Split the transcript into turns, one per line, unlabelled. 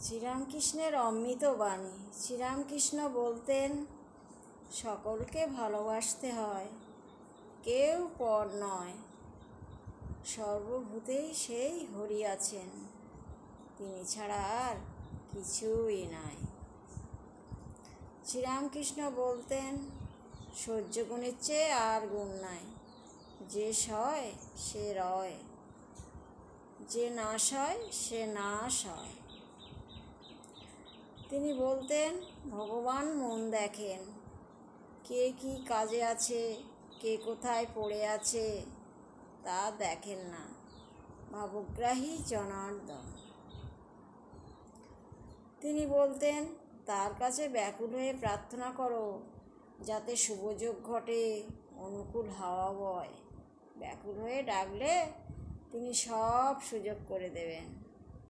শ্রীরামকৃষ্ণের অমৃত বাণী। শ্রীরামকৃষ্ণ বলতেন, সকলকে ভালোবাসতে হয়, কেউ পর নয়। সর্বভূতেই সেই হরি আছেন, তিনি ছাড়া আর কিছুই নাই। শ্রীরামকৃষ্ণ বলতেন, সহ্য গুণের চেয়ে আর গুণ নাই। যে সয় সে রয়, যে না সয় সে নাশ হয়। তিনি বলতেন, ভগবান মন দেখেন, কে কি কাজে আছে, কে কোথায় পড়ে আছে তা দেখেন না, ভাবগ্রাহী জনার্দন। তিনি বলতেন, তার কাছে ব্যাকুল হয়ে প্রার্থনা করো, যাতে শুভযোগ ঘটে, অনুকূল হাওয়া বয়। ব্যাকুল হয়ে ডাকলে তিনি সব সুযোগ করে দেবেন।